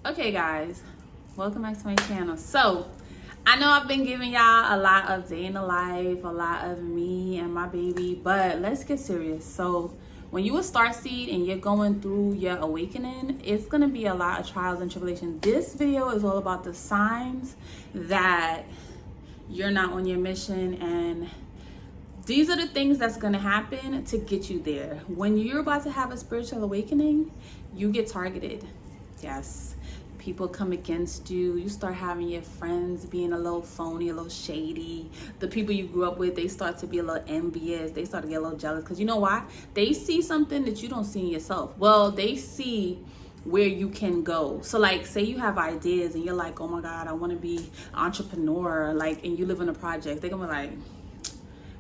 Okay guys, welcome back to my channel. So I know I've been giving y'all a lot of day in the life, a lot of me and my baby, but let's get serious. So when you a starseed and you're going through your awakening, it's gonna be a lot of trials and tribulations. This video is all about the signs that you're not on your mission, and these are the things that's gonna happen to get you there. When you're about to have a spiritual awakening, you get targeted. Yes. People come against you. You start having your friends being a little phony, a little shady. The people you grew up with, they start to be a little envious. They start to get a little jealous. Because you know why? They see something that you don't see in yourself. Well, they see where you can go. So like, say you have ideas and you're like, oh my God, I want to be an entrepreneur. Like, and you live in a project. They're going to be like,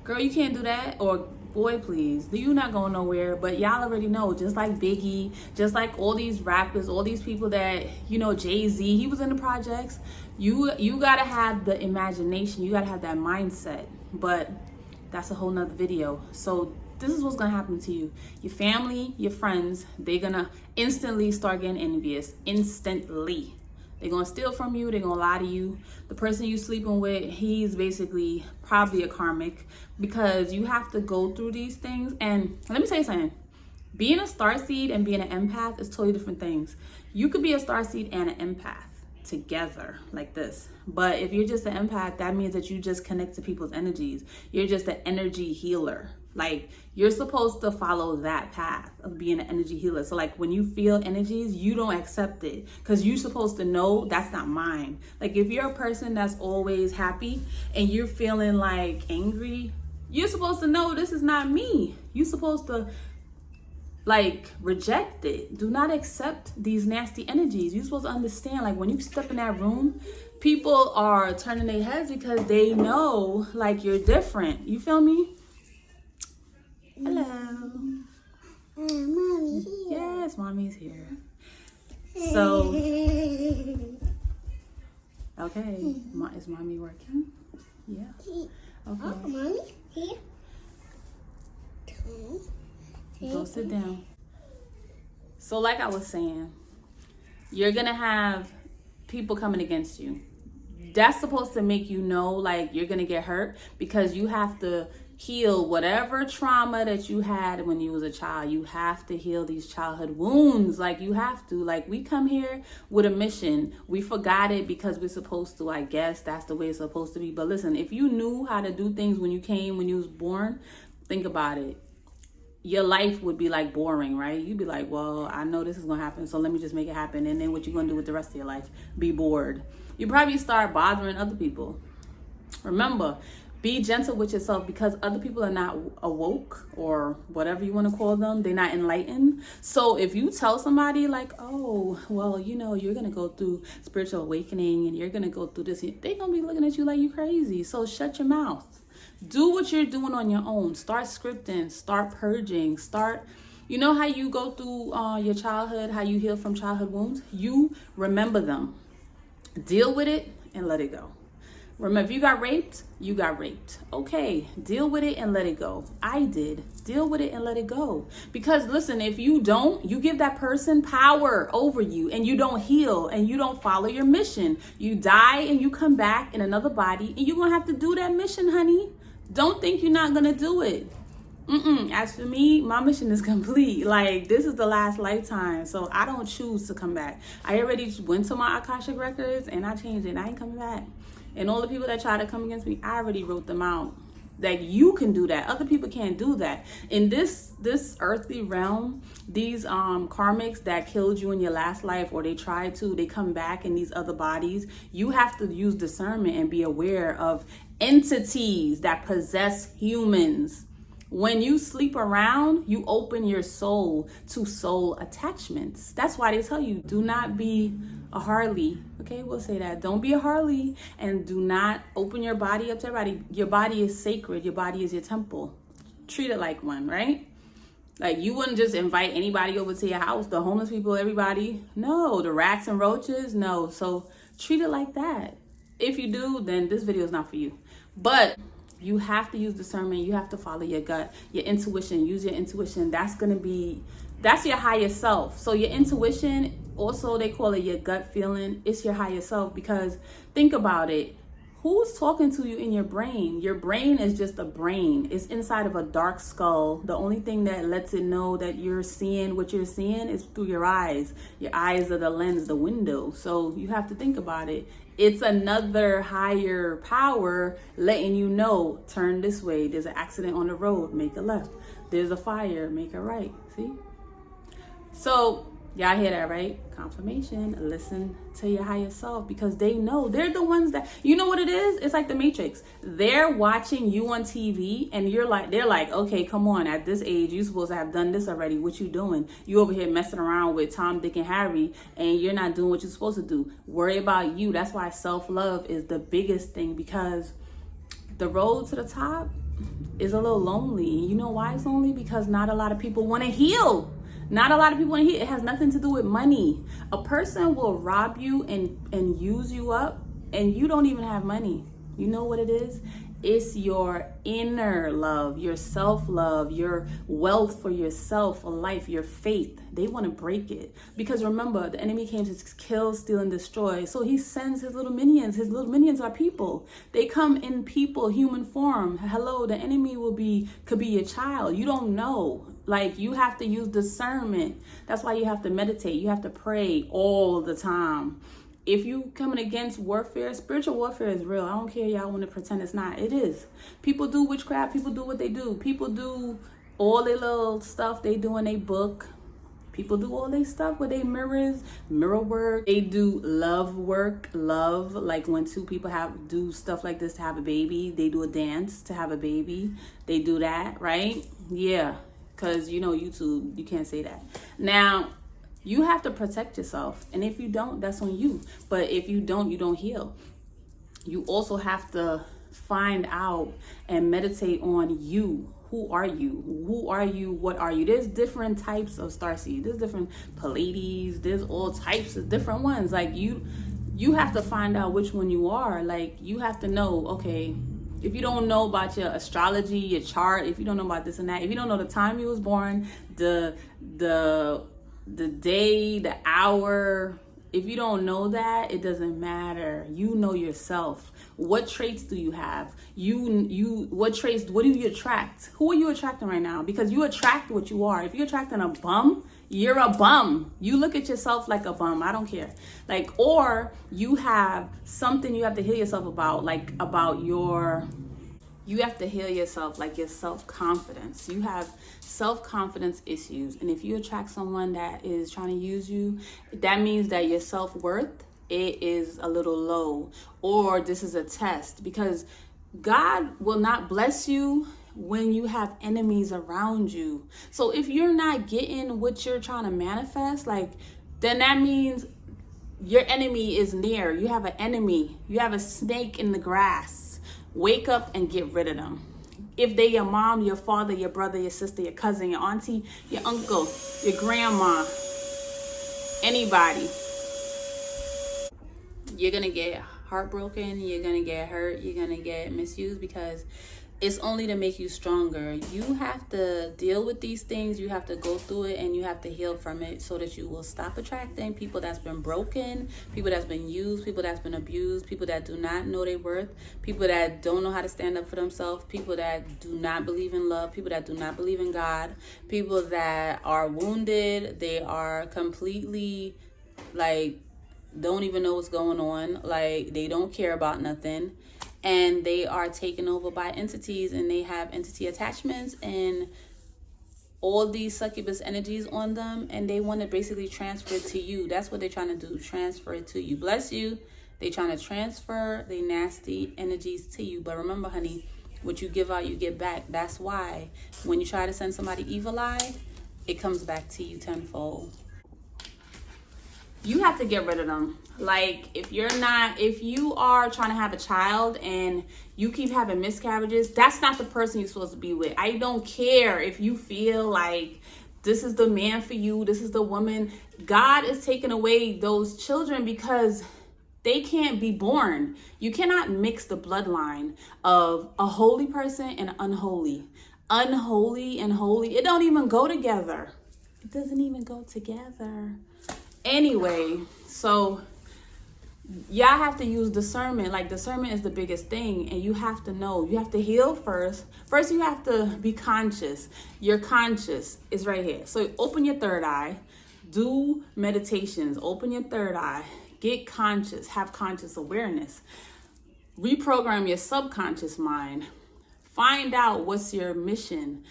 girl, you can't do that. Or boy, please, you not going nowhere. But y'all already know, just like Biggie, just like all these rappers, all these people that, you know, Jay-Z, he was in the projects. You gotta have the imagination, you gotta have that mindset. But that's a whole nother video. So this is what's gonna happen to you. Your family, your friends, they're gonna instantly start getting envious. Instantly. They're gonna steal from you, they're gonna lie to you. The person you sleeping with, he's basically probably a karmic, because you have to go through these things. And let me tell you something, being a starseed and being an empath is totally different things. You could be a starseed and an empath together like this. But if you're just an empath, that means that you just connect to people's energies. You're just an energy healer. Like, you're supposed to follow that path of being an energy healer. So like, when you feel energies, you don't accept it, because you're supposed to know that's not mine. Like, if you're a person that's always happy and you're feeling like angry, you're supposed to know this is not me. You're supposed to like reject it. Do not accept these nasty energies. You're supposed to understand, like, when you step in that room, people are turning their heads because they know like you're different. You feel me? Hello. Mommy's here. Yes, mommy's here. So, okay, is mommy working? Yeah. Okay. Oh, mommy's here. Go sit down. So like I was saying, you're gonna have people coming against you. That's supposed to make you know like you're gonna get hurt, because you have to heal whatever trauma that you had when you was a child. You have to heal these childhood wounds. Like, you have to. Like, we come here with a mission. We forgot it because we're supposed to. I guess that's the way it's supposed to be. But listen, if you knew how to do things when you was born, think about it. Your life would be like boring, right? You'd be like, well, I know this is gonna happen, so let me just make it happen. And then what you gonna do with the rest of your life? Be bored. You probably start bothering other people. Remember, be gentle with yourself, because other people are not awoke, or whatever you want to call them. They're not enlightened. So if you tell somebody like, oh, well, you know, you're going to go through spiritual awakening and you're going to go through this, they're going to be looking at you like you crazy. So shut your mouth. Do what you're doing on your own. Start scripting, start purging, you know how you go through your childhood, how you heal from childhood wounds? You remember them. Deal with it and let it go. Remember, if you got raped, you got raped. Okay, deal with it and let it go. I did. Deal with it and let it go. Because listen, if you don't, you give that person power over you, and you don't heal and you don't follow your mission. You die and you come back in another body, and you're going to have to do that mission, honey. Don't think you're not going to do it. As for me, my mission is complete. Like, this is the last lifetime, so I don't choose to come back. I already went to my Cashapp records and I changed it. I ain't coming back. And all the people that try to come against me, I already wrote them out. Like, you can do that. Other people can't do that. In this earthly realm, these karmics that killed you in your last life, or they tried to, they come back in these other bodies. You have to use discernment and be aware of entities that possess humans. When you sleep around, you open your soul to soul attachments. That's why they tell you, do not be a Harley. Okay, we'll say that. Don't be a Harley, and do not open your body up to everybody. Your body is sacred. Your body is your temple. Treat it like one, right? Like, you wouldn't just invite anybody over to your house, the homeless people, everybody. No, the rats and roaches, no. So treat it like that. If you do, then this video is not for you. But you have to use discernment. You have to follow your gut, your intuition. Use your intuition. That's your higher self. So your intuition Also, they call it your gut feeling. It's your higher self, because think about it. Who's talking to you in your brain? Your brain is just a brain. It's inside of a dark skull. The only thing that lets it know that you're seeing what you're seeing is through your eyes. Your eyes are the lens, the window. So you have to think about it. It's another higher power letting you know, turn this way. There's an accident on the road, make a left. There's a fire, make a right. See? So y'all hear that, right? Confirmation. Listen to your higher self, because they know. They're the ones that, you know what it is? It's like the Matrix. They're watching you on TV, and they're like, okay, come on. At this age, you're supposed to have done this already. What you doing? You over here messing around with Tom, Dick, and Harry, and you're not doing what you're supposed to do. Worry about you. That's why self-love is the biggest thing, because the road to the top is a little lonely. You know why it's lonely? Because not a lot of people want to heal. Not a lot of people want to heal. It has nothing to do with money. A person will rob you and use you up, and you don't even have money. You know what it is? It's your inner love, your self-love, your wealth for yourself, a life, your faith. They want to break it. Because remember, the enemy came to kill, steal, and destroy. So he sends his little minions. His little minions are people. They come in people, human form. Hello, the enemy could be your child. You don't know. Like, you have to use discernment. That's why you have to meditate. You have to pray all the time. If you coming against warfare, spiritual warfare is real. I don't care y'all want to pretend it's not. It is. People do witchcraft. People do what they do. People do all their little stuff they do in their book. People do all their stuff with their mirror work. They do love work, like when two people do stuff like this to have a baby. They do a dance to have a baby. They do that, right? Yeah, because you know YouTube, you can't say that. Now, you have to protect yourself. And if you don't, that's on you. But if you don't heal. You also have to find out and meditate on you. Who are you? Who are you? What are you? There's different types of starseed. There's different Pleiades. There's all types of different ones. Like you have to find out which one you are. Like you have to know, okay, if you don't know about your astrology, your chart, if you don't know about this and that, if you don't know the time you was born, the day, the hour, if you don't know that, it doesn't matter. You know yourself. What traits do you have? What traits, what do you attract? Who are you attracting right now? Because you attract what you are. If you're attracting a bum, you're a bum. You look at yourself like a bum. I don't care. Like, or you have something you have to heal yourself about, like you have to heal yourself, like your self-confidence. You have self-confidence issues. And if you attract someone that is trying to use you, that means that your self-worth, it is a little low. Or this is a test, because God will not bless you when you have enemies around you. So if you're not getting what you're trying to manifest, like, then that means your enemy is near. You have an enemy. You have a snake in the grass. Wake up and get rid of them. If they your mom, your father, your brother, your sister, your cousin, your auntie, your uncle, your grandma, anybody, you're going to get heartbroken, you're going to get hurt, you're going to get misused, because it's only to make you stronger. You have to deal with these things. You have to go through it, and you have to heal from it so that you will stop attracting people that's been broken, people that's been used, people that's been abused, people that do not know their worth, people that don't know how to stand up for themselves, people that do not believe in love, people that do not believe in God, people that are wounded. They are completely like don't even know what's going on. Like they don't care about nothing. And they are taken over by entities, and they have entity attachments and all these succubus energies on them, and they want to basically transfer it to you. That's what they're trying to do, transfer it to you. Bless you. They're trying to transfer the nasty energies to you. But remember, honey, what you give out, you get back. That's why when you try to send somebody evil eye, it comes back to you tenfold. You have to get rid of them. Like if you are trying to have a child and you keep having miscarriages, that's not the person you're supposed to be with. I don't care if you feel like this is the man for you, this is the woman. God is taking away those children because they can't be born. You cannot mix the bloodline of a holy person and unholy. Unholy and holy, it don't even go together. It doesn't even go together. Anyway, so y'all have to use discernment. Like, discernment is the biggest thing, and you have to know. You have to heal first. First, you have to be conscious. Your conscious is right here. So open your third eye. Do meditations. Open your third eye. Get conscious. Have conscious awareness. Reprogram your subconscious mind. Find out what's your mission.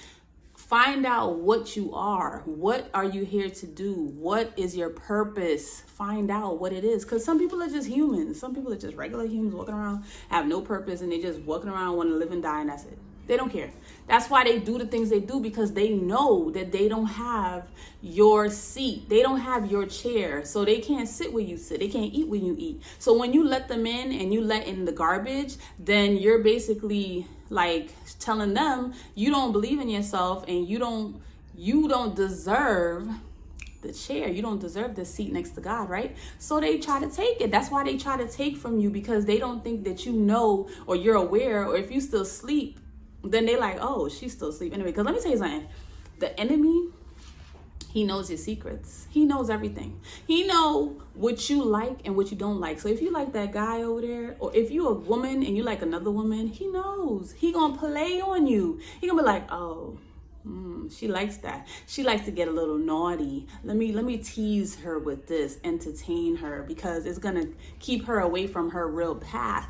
Find out what you are. What are you here to do? What is your purpose? Find out what it is. Because some people are just humans. Some people are just regular humans walking around, have no purpose, and they just walking around, want to live and die, and that's it. They don't care. That's why they do the things they do, because they know that they don't have your seat. They don't have your chair. So they can't sit where you sit. They can't eat when you eat. So when you let them in and you let in the garbage, then you're basically like telling them you don't believe in yourself, and you don't deserve the chair. You don't deserve the seat next to God, right? So they try to take it. That's why they try to take from you, because they don't think that you know, or you're aware, or if you still sleep, then they like, oh, she's still asleep. Anyway, because let me tell you something. The enemy, he knows your secrets. He knows everything. He know what you like and what you don't like. So if you like that guy over there, or if you a woman and you like another woman, he knows. He gonna play on you. He gonna be like, oh, she likes that. She likes to get a little naughty. Let me tease her with this, entertain her, because it's gonna keep her away from her real path.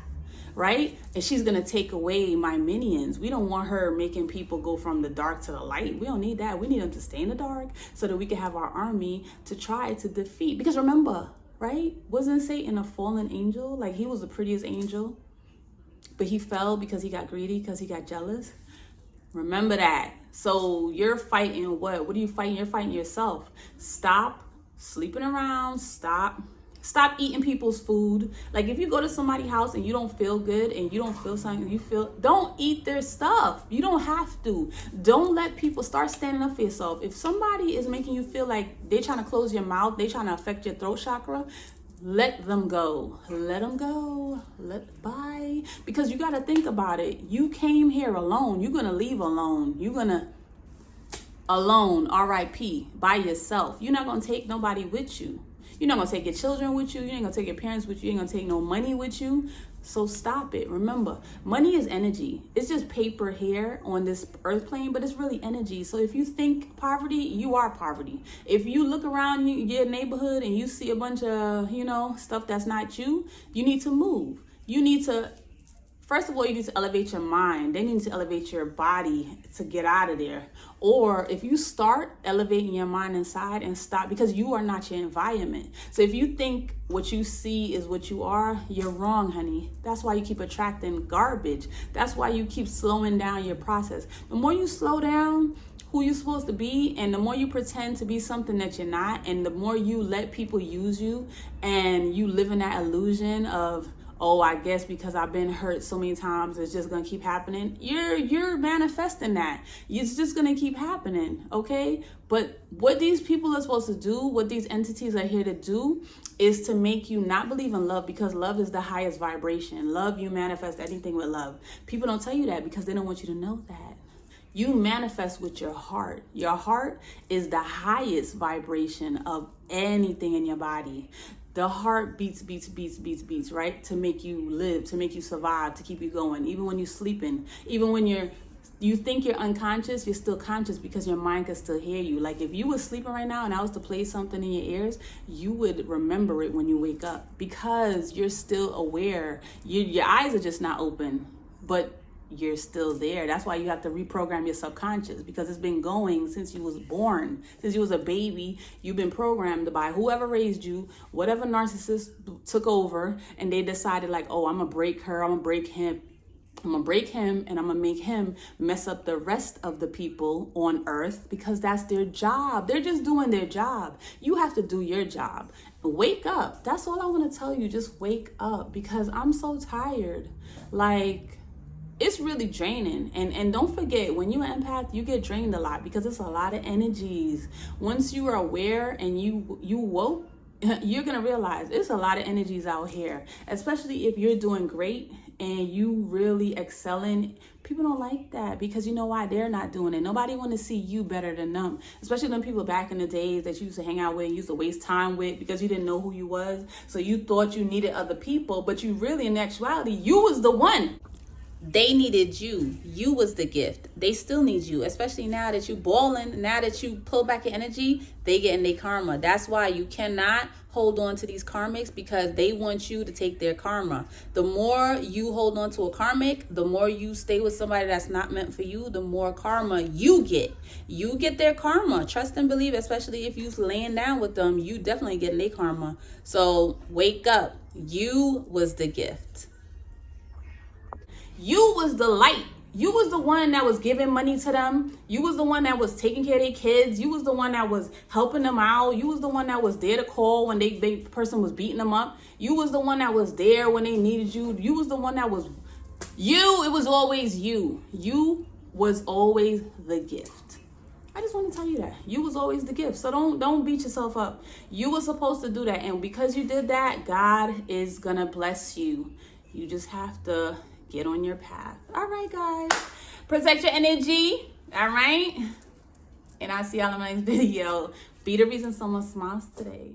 Right? And she's going to take away my minions. We don't want her making people go from the dark to the light. We don't need that. We need them to stay in the dark so that we can have our army to try to defeat. Because remember, right? Wasn't Satan a fallen angel? Like, he was the prettiest angel, but he fell because he got greedy, because he got jealous. Remember that. So you're fighting what? What are you fighting? You're fighting yourself. Stop sleeping around. Stop eating people's food. Like, if you go to somebody's house and you don't feel good and you don't feel something, don't eat their stuff. You don't have to. Don't let people start standing up for yourself. If somebody is making you feel like they're trying to close your mouth, they're trying to affect your throat chakra, let them go. Let them go. Bye. Because you got to think about it. You came here alone. You're going to leave alone. You're going to alone, R.I.P., by yourself. You're not going to take nobody with you. You're not going to take your children with you. You ain't going to take your parents with you. You ain't going to take no money with you. So stop it. Remember, money is energy. It's just paper here on this earth plane, but it's really energy. So if you think poverty, you are poverty. If you look around your neighborhood and you see a bunch of, stuff that's not you, you need to move. You need to, first of all, you need to elevate your mind. Then you need to elevate your body to get out of there. Or if you start elevating your mind inside and stop, because you are not your environment. So if you think what you see is what you are, you're wrong, honey. That's why you keep attracting garbage. That's why you keep slowing down your process. The more you slow down who you're supposed to be, and the more you pretend to be something that you're not, and the more you let people use you, and you live in that illusion of, oh, I guess because I've been hurt so many times, it's just gonna keep happening. You're manifesting that. It's just gonna keep happening, okay? But what these people are supposed to do, what these entities are here to do, is to make you not believe in love, because love is the highest vibration. Love, you manifest anything with love. People don't tell you that because they don't want you to know that. You manifest with your heart. Your heart is the highest vibration of anything in your body. The heart beats, right? To make you live, to make you survive, to keep you going. Even when you're sleeping, even when you think you're unconscious, you're still conscious, because your mind can still hear you. Like, if you were sleeping right now and I was to play something in your ears, you would remember it when you wake up, because you're still aware. Your eyes are just not open, but you're still there. That's why you have to reprogram your subconscious, because it's been going since you was born. Since you was a baby, you've been programmed by whoever raised you, whatever narcissist took over, and they decided like, oh, I'm gonna break her, I'm gonna break him, and I'm gonna make him mess up the rest of the people on earth, because that's their job. They're just doing their job. You have to do your job. Wake up. That's all I want to tell you. Just wake up, because I'm so tired. Like, it's really draining. And don't forget, when you're an empath, you get drained a lot, because it's a lot of energies. Once you are aware and you woke, you're going to realize it's a lot of energies out here, especially if you're doing great. and you really excelling, people don't like that, because you know why? They're not doing it. Nobody want to see you better than them, especially them people back in the days that you used to hang out with and used to waste time with because you didn't know who you was. So you thought you needed other people, but you really, in actuality, you was the one. They needed you. You was the gift. They still need you, especially now that you balling. Now that you pull back your energy, they getting their karma. That's why you cannot hold on to these karmics, because they want you to take their karma. The more you hold on to a karmic, the more you stay with somebody that's not meant for you, the more karma you get. You get their karma. Trust and believe, especially if you laying down with them, you definitely getting their karma. So wake up. You was the gift. You was the light. You was the one that was giving money to them. You was the one that was taking care of their kids. You was the one that was helping them out. You was the one that was there to call when the person was beating them up. You was the one that was there when they needed you. You was the one that was you. It was always you. You was always the gift. I just want to tell you that. You was always the gift. So don't beat yourself up. You were supposed to do that. And because you did that, God is going to bless you. You just have to get on your path. All right, guys. Protect your energy. All right. And I'll see y'all in my next video. Be the reason someone smiles today.